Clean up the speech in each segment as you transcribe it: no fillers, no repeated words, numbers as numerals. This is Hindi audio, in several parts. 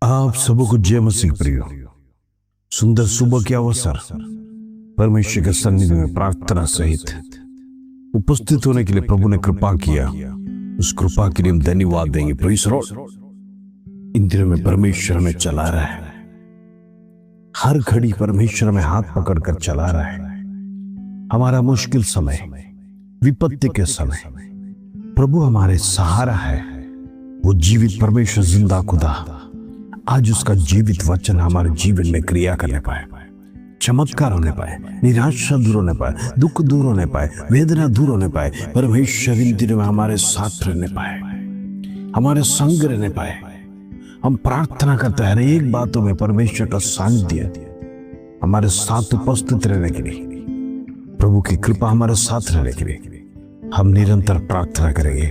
आप सबको जय मसीह प्रियो। सुंदर सुबह के अवसर परमेश्वर के सन्निधि में प्रार्थना सहित उपस्थित होने के लिए प्रभु ने कृपा किया। उस कृपा के लिए हम धन्यवाद देंगे। Praise the Lord. इन दिनों में परमेश्वर हमें चला रहा है, हर घड़ी परमेश्वर हमें हाथ पकड़कर चला रहा है। हमारा मुश्किल समय, विपत्ति के समय प्रभु हमारे सहारा है। वो जीवित परमेश्वर, जिंदा खुदा आज उसका जीवित वचन हमारे जीवन में क्रिया करने पाए, चमत्कार होने पाए, निराशा दूर होने पाए, दुख दूर होने पाए, वेदना दूर होने पाए। परमेश्वर इन दिनों में हमारे साथ रहने पाए, हमारे संग रहने पाए। हम प्रार्थना करते हैं हर एक बातों में परमेश्वर का सानिध्य हमारे साथ उपस्थित रहने के लिए, प्रभु की कृपा हमारे साथ रहने के लिए हम निरंतर प्रार्थना करेंगे।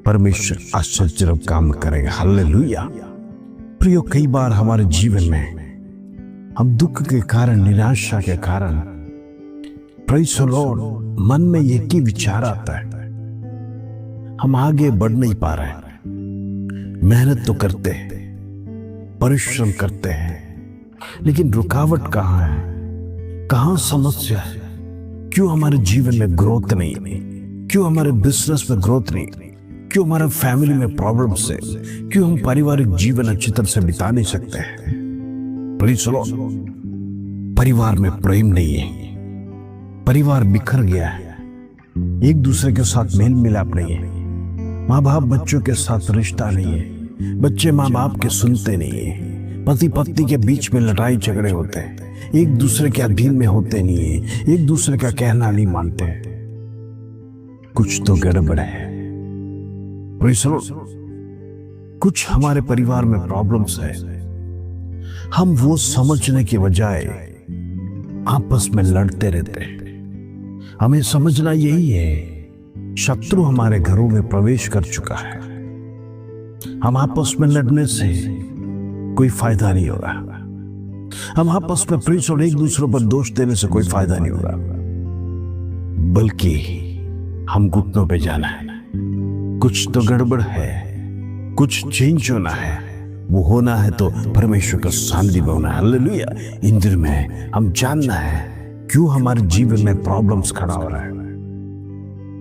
परमेश्वर आश्चर्य काम करेगा। हालेलुया। प्रियो, कई बार हमारे जीवन में हम दुख के कारण, निराशा के कारण, प्रेज़ द लॉर्ड, मन में एक ही विचार आता है, हम आगे बढ़ नहीं पा रहे हैं। मेहनत तो करते हैं, परिश्रम करते हैं, लेकिन रुकावट कहाँ है, कहाँ समस्या है? क्यों हमारे जीवन में ग्रोथ नहीं, क्यों हमारे बिजनेस में ग्रोथ नहीं, क्यों हमारे फैमिली में प्रॉब्लम्स है, क्यों हम पारिवारिक जीवन अच्छी तरह से बिता नहीं सकते हैं? प्लीज सुनो, परिवार में प्रेम नहीं है, परिवार बिखर गया है, एक दूसरे के साथ मेल मिलाप नहीं है, माँ बाप बच्चों के साथ रिश्ता नहीं है, बच्चे माँ बाप के सुनते नहीं है, पति पत्नी के बीच में लड़ाई झगड़े होते हैं, एक दूसरे के अधीन में होते नहीं है, एक दूसरे का कहना नहीं मानते। कुछ तो गड़बड़ है। कुछ हमारे परिवार में प्रॉब्लम्स है। हम वो समझने के बजाय आपस में लड़ते रहते हैं। हमें समझना यही है, शत्रु हमारे घरों में प्रवेश कर चुका है। हम आपस में लड़ने से कोई फायदा नहीं होगा। हम आपस में प्रेज़ और एक दूसरों पर दोष देने से कोई फायदा नहीं होगा, बल्कि हम घुटनों पे जाना है। कुछ तो गड़बड़ है, कुछ चेंज होना है। वो होना है तो परमेश्वर का सानिध्य होना है। हालेलुया। इन दिनों में हम जानना है क्यों हमारे जीवन में प्रॉब्लम्स खड़ा हो रहा है।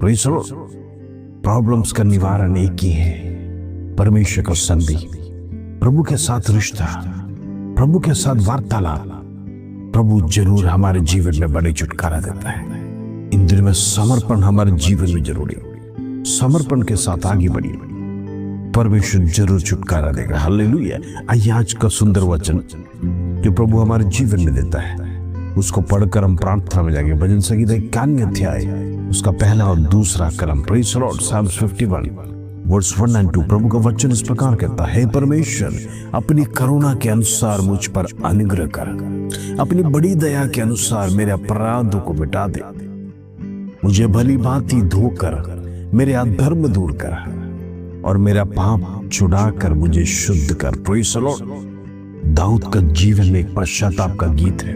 Praise the Lord. प्रॉब्लम्स का निवारण एक ही है, परमेश्वर का सानिध्य, प्रभु के साथ रिश्ता, प्रभु के साथ वार्तालाप। प्रभु जरूर हमारे जीवन में बड़े छुटकारा देता है। इन दिनों में समर्पण हमारे जीवन में जरूरी है। समर्पण के साथ आगे बढ़िए, परमेश्वर जरूर छुटकारा देगा। हालेलुया। आइए आज का सुंदर वचन जो प्रभु हमारे जीवन में देता है, उसको पढ़कर हम प्रार्थना में जाएंगे। भजन संगीता 91 अध्याय उसका पहला और दूसरा कलम। Praise the Lord. Psalms 51 verse 1 और 2। प्रभु का वचन इस प्रकार कहता है, हे परमेश्वर, अपनी करुणा के अनुसार मुझ पर अनुग्रह कर, अपनी बड़ी दया के अनुसार मेरे अपराधों को मिटा दे, मुझे भली भांति धोकर मेरे अधर्म दूर कर और मेरा पाप छुड़ा कर मुझे शुद्ध कर। Praise the Lord. दाऊद का जीवन में एक पश्चाताप का गीत है।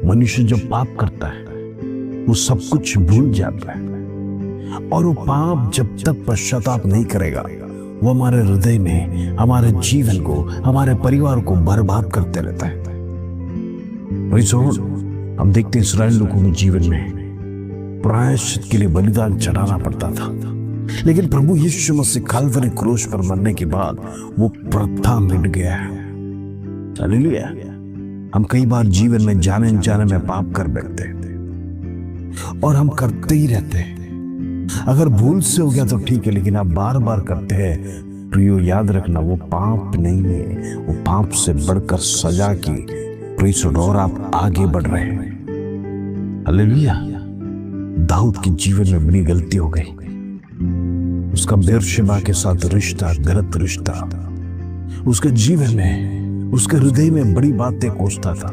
मनुष्य जब पाप करता है वो सब कुछ भूल जाता है, और वो पाप जब तक पश्चाताप नहीं करेगा वो हमारे हृदय में, हमारे जीवन को, हमारे परिवार को बर्बाद करते रहता है। Praise the Lord. हम देखते हैं इस्राएल लोगों के जीवन में प्रायश्चित के लिए बलिदान चढ़ाना पड़ता था, लेकिन प्रभु यीशु मसीह कल्वरी क्रूस पर मरने के बाद वो प्रथा मिट गया। हालेलुया। हम कई बार जीवन में जाने अनजाने में पाप कर बैठते हैं और हम करते ही रहते हैं। अगर भूल से हो गया तो ठीक है, लेकिन आप बार बार करते हैं, प्रियो याद रखना वो पाप नहीं है, वो पाप से बढ़कर सजा की प्रेज़ और आप आगे बढ़ रहे हैं। हालेलुया। दाऊद के जीवन में बड़ी गलती हो गई। उसका बेर्शेबा के साथ रिश्ता, गलत रिश्ता, उसके जीवन में, उसके हृदय में बड़ी बातें कोसता था।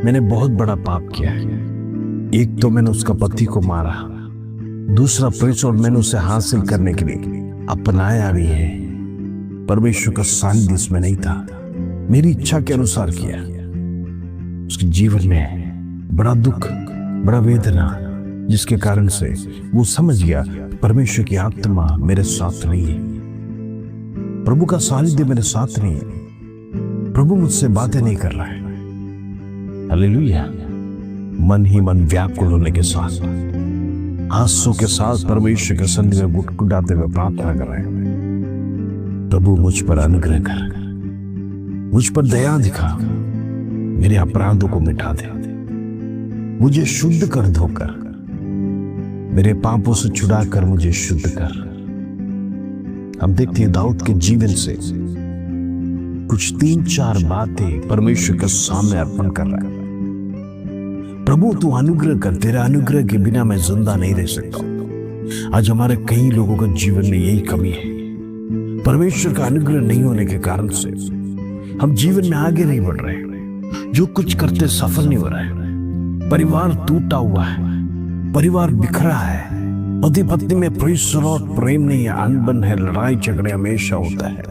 मैंने बहुत बड़ा पाप किया है। एक तो मैंने उसका पति को मारा, दूसरा प्रेज़ और मैंने उसे हासिल करने के लिए अपनाया भी है। परमेश्वर का सानिध्य इसमें नहीं था, मेरी इच्छा के अनुसार किया। उसके जीवन में बड़ा दुख, बड़ा वेदना, जिसके कारण से वो समझ गया परमेश्वर की आत्मा मेरे साथ नहीं है। प्रभु का सानिध्य मेरे साथ नहीं है, प्रभु मुझसे बातें नहीं कर रहा है। हालेलुया। मन ही मन व्याकुल होने के साथ, आंसू के साथ परमेश्वर के सन्निधि में गुटगुटाते हुए प्रार्थना कर रहे हैं, प्रभु मुझ पर अनुग्रह कर, मुझ पर दया दिखा, मेरे अपराधों को मिटा दे, मुझे शुद्ध कर धोकर, मेरे पापों से छुड़ाकर मुझे शुद्ध कर। हम देखते हैं दाऊद के जीवन से कुछ 3-4 बातें परमेश्वर के सामने अर्पण कर रहा है। प्रभु तू अनुग्रह कर, तेरा अनुग्रह के बिना मैं जिंदा नहीं रह सकता। आज हमारे कई लोगों के जीवन में यही कमी है, परमेश्वर का अनुग्रह नहीं होने के कारण से हम जीवन में आगे नहीं बढ़ रहे, जो कुछ करते सफल नहीं हो रहा है, परिवार टूटा हुआ है, परिवार बिखरा है, पति पत्नी में प्रेम नहीं है, अनबन है, लड़ाई झगड़े हमेशा होता है।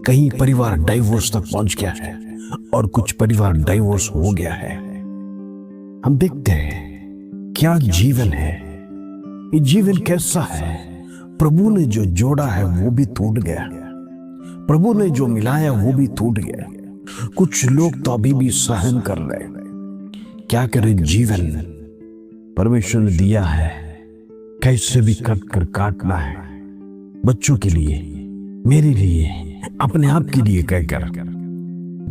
कहीं परिवार डाइवोर्स तक पहुंच गया है और कुछ परिवार डाइवोर्स हो गया है। हम देखते हैं क्या जीवन है, ये जीवन कैसा है। प्रभु ने जो जोड़ा है वो भी टूट गया, प्रभु ने जो मिलाया वो भी टूट गया। कुछ लोग तो अभी भी सहन कर रहे हैं। क्या करें, जीवन परमेश्वर ने दिया है, कैसे भी कट कर काटना है, बच्चों के लिए, मेरे लिए, अपने आप के लिए कहकर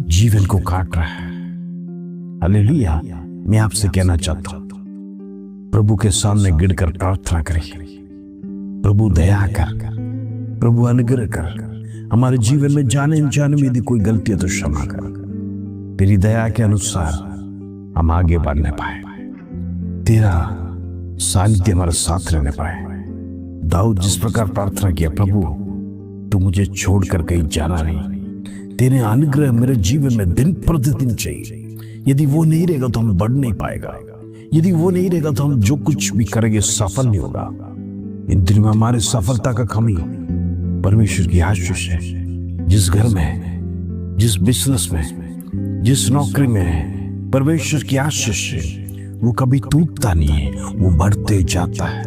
जीवन को काट रहा है। हालेलुया। मैं आपसे कहना चाहता हूं, प्रभु के सामने गिरकर प्रार्थना करें, प्रभु दया कर, प्रभु अनुग्रह कर, हमारे जीवन में जाने अनजाने में यदि कोई गलती है तो क्षमा कर, तेरी दया के अनुसार हम आगे बढ़ने पाए, तेरा सानिध्य हमारे साथ रहने पाए। दाऊद जिस प्रकार प्रार्थना किया, प्रभु तू मुझे छोड़कर कहीं जाना नहीं, तेरे अनुग्रह मेरे जीवन में दिन प्रतिदिन चाहिए। यदि वो नहीं रहेगा तो हम बढ़ नहीं पाएगा, यदि वो नहीं रहेगा तो हम जो कुछ भी करेंगे सफल नहीं होगा। इन दिनों में हमारे सफलता का कमी परमेश्वर की आशीष है। जिस घर में, जिस बिजनेस में, जिस नौकरी में परमेश्वर की आशीष है, वो कभी टूटता नहीं है, वो बढ़ते जाता है।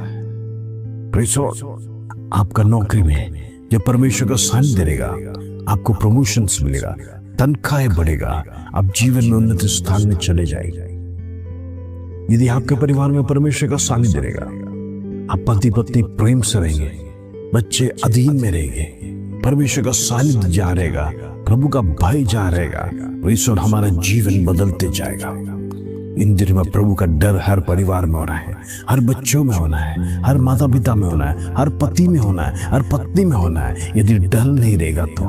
Praise Lord. आपका नौकरी में जब परमेश्वर का सानिध्य रहेगा, आपको प्रमोशंस मिलेगा, तनख्वाह बढ़ेगा, आप जीवन में उन्नत स्थान में चले जाएंगे। यदि आपके परिवार में परमेश्वर का सानिध्य रहेगा, आप पति पत्नी प्रेम से रहेंगे, बच्चे अधीन में रहेंगे, परमेश्वर का सानिध्य जा रहेगा, प्रभु का भय जा रहेगा, ईश्वर हमारा जीवन बदलते जाएगा। इन दिनों में प्रभु का डर हर परिवार में होना है, हर बच्चों में होना है, हर माता पिता में होना है, हर पति में होना है, हर पत्नी में होना है। यदि डर नहीं रहेगा तो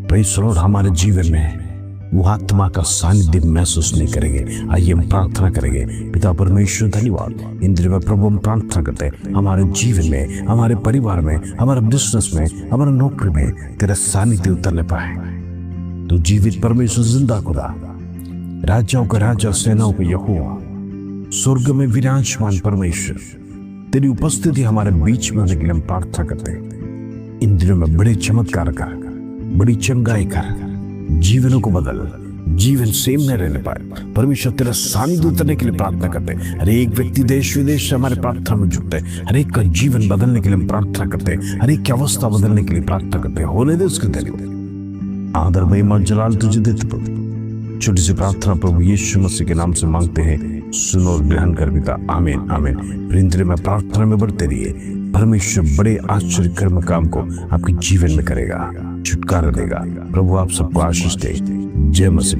प्रेज़ लॉर्ड हमारे जीवन में वो आत्मा का सानिध्य महसूस नहीं करेंगे। आइए हम प्रार्थना करेंगे। पिता परमेश्वर धन्यवाद, इन दिनों में प्रभु हम प्रार्थना करते हैं हमारे जीवन में, हमारे परिवार में, हमारे बिजनेस में, हमारे नौकरी में तेरा सानिध्य उतरने पाए। तो जीवित परमेश्वर, जिंदा खुदा, राजाओं का राजा, सेनाओं का यहोवा, स्वर्ग में विराजमान परमेश्वर, तेरी उपस्थिति हमारे बीच में होने के लिए हम प्रार्थना करते हैं। इन दिनों में बड़े चमत्कार कर, बड़ी चंगाई कर, जीवनों को बदल, जीवन सेम न रहने पाए। परमेश्वर तेरा सानिध्य उतरने के लिए प्रार्थना करते हैं। हर एक व्यक्ति देश विदेश से हमारे प्रार्थना में जुटते हैं, हर एक का जीवन बदलने के लिए हम प्रार्थना करते हैं, हर एक की अवस्था बदलने के लिए प्रार्थना करते हैं। होने दे उसके धन्यवाद, आदर, महिमा, जलाल तुझे देते प्रभु। छोटी सी प्रार्थना प्रभु यीशु मसीह के नाम से मांगते हैं, सुनो और ग्रहण कर पिता। आमीन आमीन। इंद्र में प्रार्थना में बढ़ते रहिए, परमेश्वर बड़े आश्चर्य कर्म काम को आपके जीवन में करेगा, छुटकारा देगा। प्रभु आप सबको आशीष दे। जय मसीह।